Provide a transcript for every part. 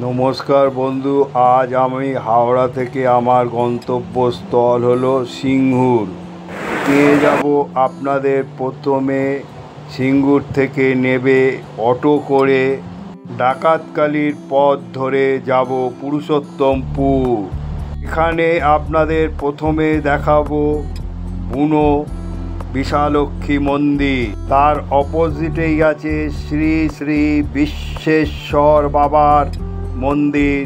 নমস্কার বন্ধু, আজ আমি হাওড়া থেকে আমার গন্তব্যস্থল হলো সিঙ্গুর। নিয়ে যাব আপনাদের প্রথমে সিঙ্গুর থেকে নেবে অটো করে ডাকাতকালীর পথ ধরে যাব পুরুষোত্তমপুর। এখানে আপনাদের প্রথমে দেখাবো বুনো বিশালক্ষী মন্দির। তার অপোজিটেই আছে শ্রী শ্রী বিশ্বেশ্বর বাবার মন্দির,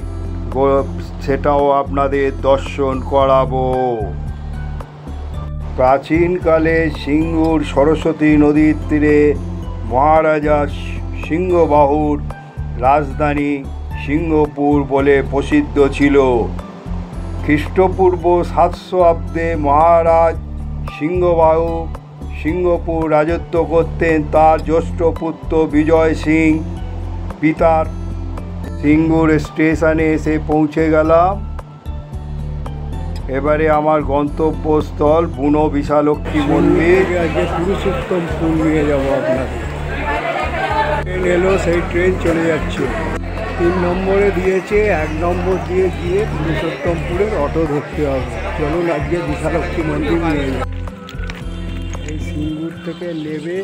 সেটাও আপনাদের দর্শন করাবো। প্রাচীনকালে সিঙ্গুর সরস্বতী নদীর তীরে মহারাজা সিংহবাহুর রাজধানী সিংহপুর বলে প্রসিদ্ধ ছিল। খ্রিস্টপূর্ব 700 অব্দে মহারাজ সিংহবাহু সিংহপুর রাজত্ব করতেন। তার জ্যেষ্ঠ পুত্র বিজয় সিং পিতার। সিঙ্গুর স্টেশনে এসে পৌঁছে গেলাম। এবারে আমার গন্তব্যস্থল বুনো বিশালক্ষী মন্দির। আজকে পুরুষোত্তমপুর নিয়ে যাবো আপনাদের। ট্রেন এলো, সেই ট্রেন চলে যাচ্ছে। 3 নম্বরে দিয়েছে, 1 নম্বর দিয়ে গিয়ে পুরুষোত্তমপুরের অটো ধরতে হবে। চলুন আজকে বিশালক্ষী মন্দির নিয়ে যাবো। এই সিঙ্গুর থেকে নেবে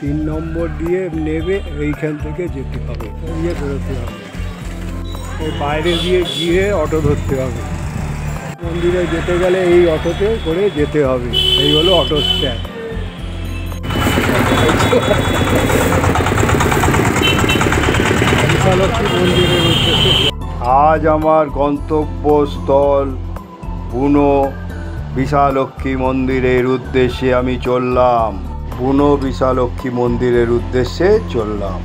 3 নম্বর দিয়ে নেবে, এইখান থেকে যেতে হবে, গিয়ে বেরোতে হবে। এই বাইরে দিয়ে গিয়ে অটো ধরতে হবে। মন্দিরে যেতে গেলে এই অটোতে করে যেতে হবে। এই হলো অটো স্ট্যান্ড। বিশালক্ষী মন্দিরের উদ্দেশ্যে আজ আমার গন্তব্যস্থল বুনো বিশালক্ষী মন্দিরের উদ্দেশ্যে আমি চললাম। বুনো বিশালক্ষী মন্দিরের উদ্দেশ্যে চললাম।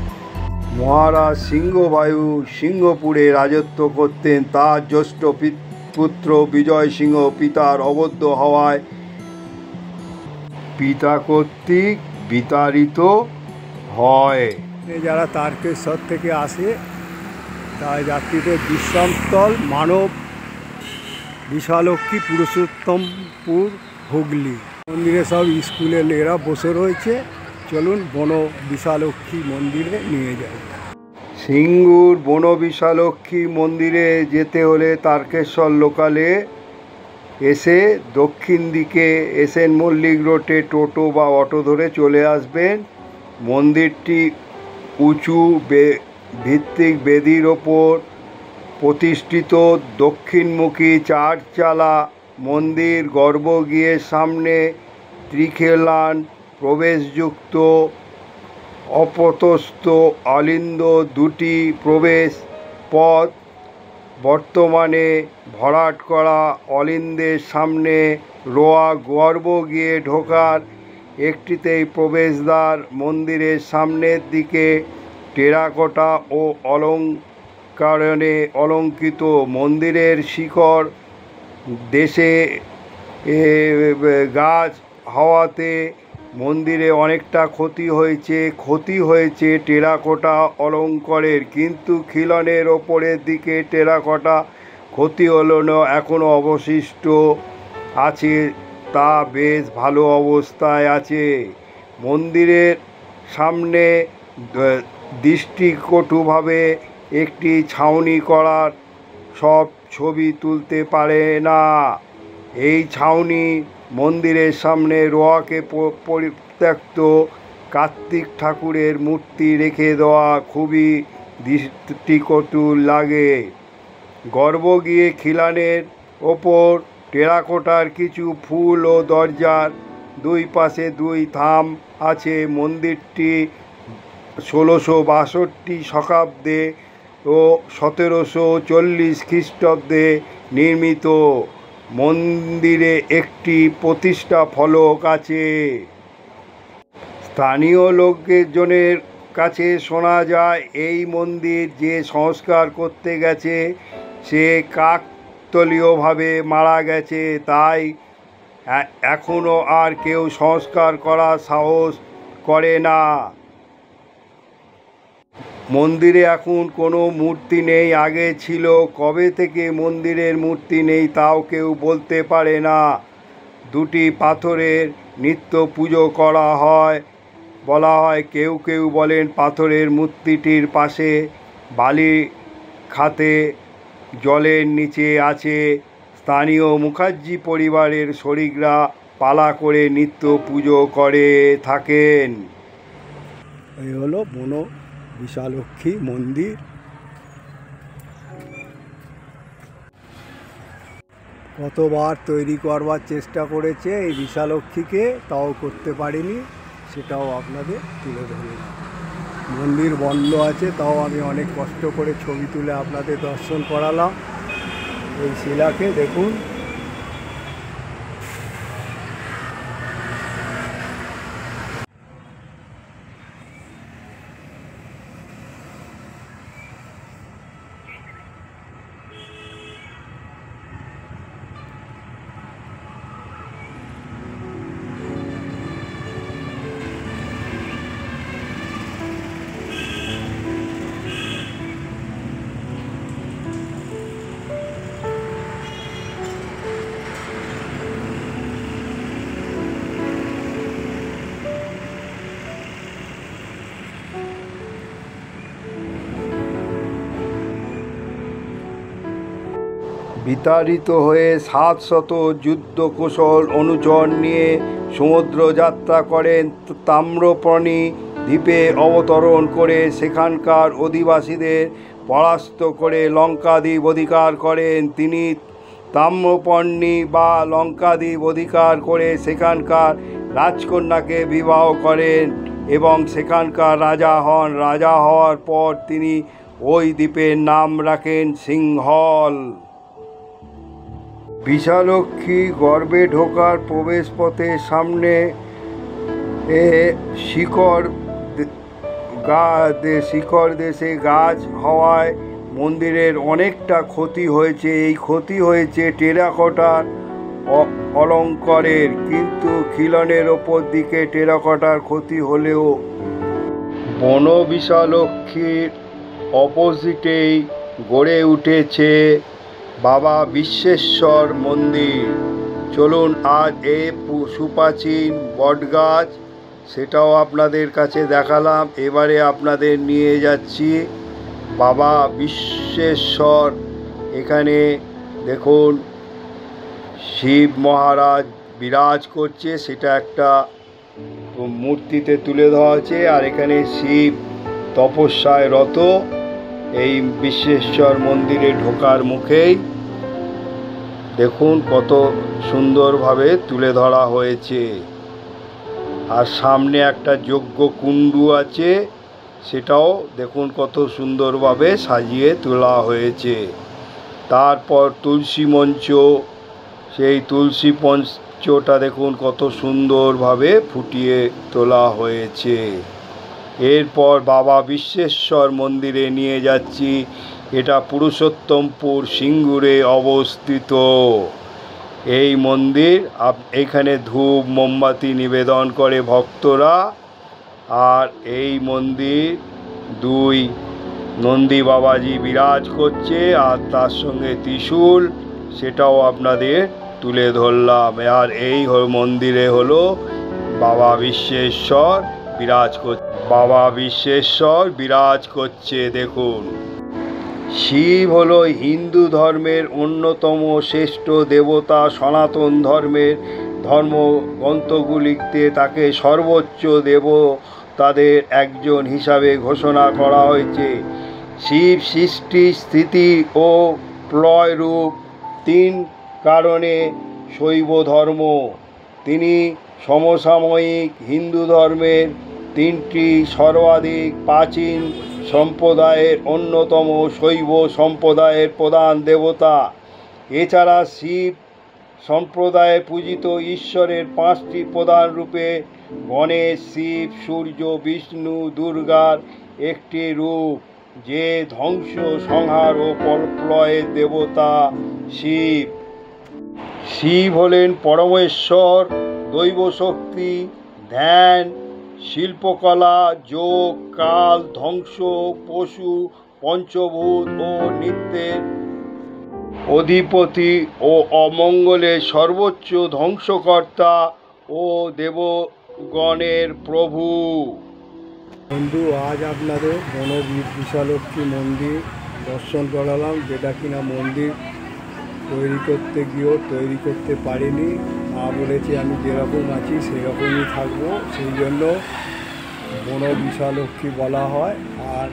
মহারাজ সিংহবাহু সিংহপুরে রাজত্ব করতেন। তার জ্যেষ্ঠ পুত্র বিজয় সিংহ পিতার অবদ্ধ হওয়ায় পিতা কর্তৃক বিতাড়িত হয়। যারা তারকেশ্বর থেকে আসে, তাই যাত্রীদের বিশ্রামস্থল মানব বিশালক্ষী পুরুষোত্তমপুর হুগলি। মন্দিরে সব স্কুলের মেয়েরা বসে রয়েছে। চলুন বনো বিশালক্ষী মন্দিরে নিয়ে যাই। সিঙ্গুর বনো বিশালক্ষী মন্দিরে যেতে হলে তারকেশ্বর লোকালে এসে দক্ষিণ দিকে এসএন মল্লিক রোডে টোটো বা অটো ধরে চলে আসবেন। মন্দিরটি উঁচু ভিত্তিক বেদির ওপর প্রতিষ্ঠিত। দক্ষিণমুখী 4 চালা মন্দির। গর্ভগৃহের সামনে ত্রিখিলান প্রবেশযুক্ত অপতস্ত অলিন্দ 2টি প্রবেশ পথ। বর্তমানে ভরাট করা অলিন্দের সামনে রোয়া গর্ভগৃহে ঢোকার একটিতেই প্রবেশদ্বার। মন্দিরের সামনের দিকে টেরাকোটা ও অলঙ্কারে অলঙ্কৃত। মন্দিরের শিখর দেশে গাছ হওয়াতে মন্দিরে অনেকটা ক্ষতি হয়েছে টেরাকোটা অলঙ্কারের, কিন্তু খিলানের ওপরের দিকে টেরাকোটা ক্ষতি হলো না, এখনও অবশিষ্ট আছে, তা বেশ ভালো অবস্থায় আছে। মন্দিরের সামনে দৃষ্টিকটুভাবে একটি ছাউনি করার সব ছবি তুলতে পারে না। এই ছাউনি মন্দিরের সামনে রোয়াকে পরিত্যক্ত কার্তিক ঠাকুরের মূর্তি রেখে দেওয়া খুবই দৃষ্টিকটু লাগে। গর্ভগৃহে খিলানের ওপর টেরাকোটার কিছু ফুল ও দরজার 2 পাশে 2 থাম আছে। মন্দিরটি 1662 শতাব্দে ও 1740 খ্রিস্টাব্দে নির্মিত। মন্দিরে একটি প্রতিষ্ঠা ফলক আছে। স্থানীয় লোকজনের কাছে শোনা যায় এই মন্দির যে সংস্কার করতে গেছে সে কাকতালীয়ভাবে মারা গেছে, তাই এখনও আর কেউ সংস্কার করার সাহস করে না। মন্দিরে এখন কোনো মূর্তি নেই। আগে ছিল। কবে থেকে মন্দিরের মূর্তি নেই তাও কেউ বলতে পারে না। 2টি পাথরের নিত্য পুজো করা হয় বলা হয়। কেউ কেউ বলেন পাথরের মূর্তিটির পাশে বালি খাতে জলের নিচে আছে। স্থানীয় মুখার্জি পরিবারের শরিকরা পালা করে নিত্য পুজো করে থাকেন। এই হলো বন বিশালক্ষী মন্দির। কতবার তৈরি করবার চেষ্টা করেছে এই বিশালক্ষীকে, তাও করতে পারেনি, সেটাও আপনাদের তুলে ধরলাম। মন্দির বন্ধ আছে, তাও আমি অনেক কষ্ট করে ছবি তুলে আপনাদের দর্শন করালাম। এই শিলাকে দেখুন, বিতাড়িত হয়ে 700 যুদ্ধকুশল অনুচর নিয়ে সমুদ্র যাত্রা করেন। তাম্রপর্ণী দ্বীপে অবতরণ করে সেখানকার অধিবাসীদের পরাস্ত করে লঙ্কাদ্বীপ অধিকার করেন। তিনি তাম্রপর্ণী বা লঙ্কাদ্বীপ অধিকার করে সেখানকার রাজকন্যাকে বিবাহ করেন এবং সেখানকার রাজা হন। রাজা হওয়ার পর তিনি ওই দ্বীপের নাম রাখেন সিংহল। বিশালক্ষী গর্ভে ঢোকার প্রবেশপথের সামনে শিকড় দেশে গাছ হওয়ায় মন্দিরের অনেকটা ক্ষতি হয়েছে। এই ক্ষতি হয়েছে টেরাকোটার অলঙ্কারের, কিন্তু খিলনের ওপর দিকে টেরাকোটার ক্ষতি হলেও বন বিশালক্ষীর অপোজিটেই গড়ে উঠেছে বাবা বিশ্বেশ্বর মন্দির। চলুন আজ এই সুপ্রাচীন বটগাছ সেটাও আপনাদের কাছে দেখালাম। এবারে আপনাদের নিয়ে যাচ্ছি বাবা বিশ্বেশ্বর। এখানে দেখুন শিব মহারাজ বিরাজ করছে, সেটা একটা মূর্তিতে তুলে ধরা আছে। আর এখানে শিব তপস্যায় রত। এই বিশ্বেশ্বর মন্দিরে ঢোকার মুখেই দেখুন কত সুন্দরভাবে তুলে ধরা হয়েছে। আর সামনে একটা যজ্ঞ কুণ্ডু আছে, সেটাও দেখুন কত সুন্দরভাবে সাজিয়ে তোলা হয়েছে। তারপর তুলসী মঞ্চ, সেই তুলসী মঞ্চটা দেখুন কত সুন্দরভাবে ফুটিয়ে তোলা হয়েছে। এরপর বাবা বিশ্বেশ্বর মন্দিরে নিয়ে যাচ্ছি। এটা পুরুষোত্তমপুর সিঙ্গুরে অবস্থিত এই মন্দির। এখানে ধূপ মোমবাতি নিবেদন করে ভক্তরা। আর এই মন্দির দুই নন্দী বাবাজি বিরাজ করছে, আর তার সঙ্গে ত্রিশূল, সেটাও আপনাদের তুলে ধরলাম। আর এই মন্দিরে হলো বাবা বিশ্বেশ্বর বিরাজ করছে। বাবা বিশ্বেশ্বর বিরাজ করছে দেখুন। শিব হলো হিন্দু ধর্মের অন্যতম শ্রেষ্ঠ দেবতা। সনাতন ধর্মগ্রন্থগুলিতে তাকে সর্বোচ্চ দেবতাদের একজন হিসাবে ঘোষণা করা হয়েছে। শিব সৃষ্টি, স্থিতি ও প্রলয় রূপ তিন কারণে শৈব ধর্ম। তিনি সমসাময়িক হিন্দু ধর্মের তিনটি সর্বাধিক প্রাচীন সম্প্রদায়ের অন্যতম শৈব সম্প্রদায়ের প্রধান দেবতা। এছাড়া শিব সম্প্রদায়ে পূজিত ঈশ্বরের পাঁচটি প্রধান রূপে গণেশ, শিব, সূর্য, বিষ্ণু, দুর্গার একটি রূপ, যে ধ্বংস, সংহার ও প্রলয়ের দেবতা শিব। শিব হলেন পরমেশ্বর। দৈব শক্তি, ধ্যান, শিল্পকলা, যোগ, কাল, ধ্বংস, পশু, পঞ্চভূত ও নিত্যের অধিপতি ও অমঙ্গলের সর্বোচ্চ ধ্বংসকর্তা ও দেবগণের প্রভু। বন্ধু, আজ আপনাদের বিশালক্ষী মন্দির দর্শন করালাম, যেটা কিনা মন্দির তৈরি করতে গিয়েও তৈরি করতে পারিনি। মা বলেছে আমি যেরকম আছি সেরকমই থাকবো, সেই জন্য বিশালক্ষী বলা হয়। আর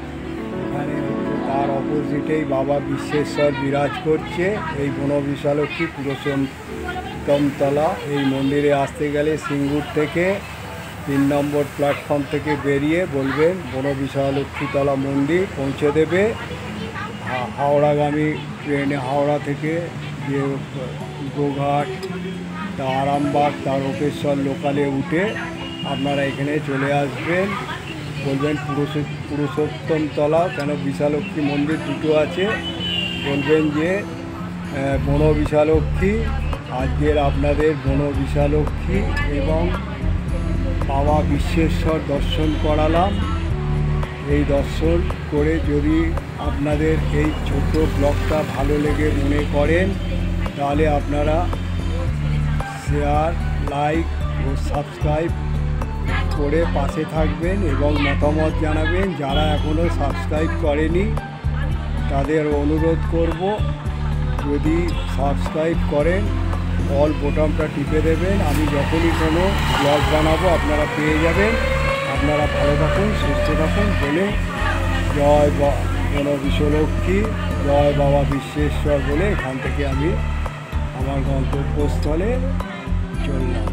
এখানে হচ্ছে তার অপোজিটেই বাবা বিশ্বেশ্বর বিরাজ করছে। এই বিশালক্ষী পুরুষোত্তমতলা, এই মন্দিরে আসতে গেলে সিঙ্গুর থেকে 3 নম্বর প্ল্যাটফর্ম থেকে বেরিয়ে বলবেন বিশালক্ষীতলা মন্দির, পৌঁছে দেবে। হাওড়াগামী ট্রেনে হাওড়া থেকে যে গোঘাট, আরামবাগ, তারকেশ্বর লোকালে উঠে আপনারা এখানে চলে আসবেন। বলবেন পুরুষোত্তমতলা, কেন বিশালক্ষী মন্দির দুটো আছে, বলবেন যে বিশালক্ষী, আজকের আপনাদের বিশালক্ষী এবং বাবা বিশ্বেশ্বর দর্শন করালাম। এই দর্শন করে যদি আপনাদের এই ছোট ব্লগটা ভালো লেগে মনে করেন, তাহলে আপনারা শেয়ার, লাইক ও সাবস্ক্রাইব করে পাশে থাকবেন এবং মতামত জানাবেন। যারা এখনও সাবস্ক্রাইব করেনি তাদের অনুরোধ করব, যদি সাবস্ক্রাইব করেন অল বোতামটা টিপে দেবেন। আমি যখনই কোনো ব্লগ বানাবো আপনারা পেয়ে যাবেন। আপনারা ভালো থাকুন, সুস্থ থাকুন বলে জয় বিশ্বলক্ষ্মী, জয় বাবা বিশ্বেশ্বর বলে এখান থেকে আমি আমার গন্তব্যস্থলে চললাম।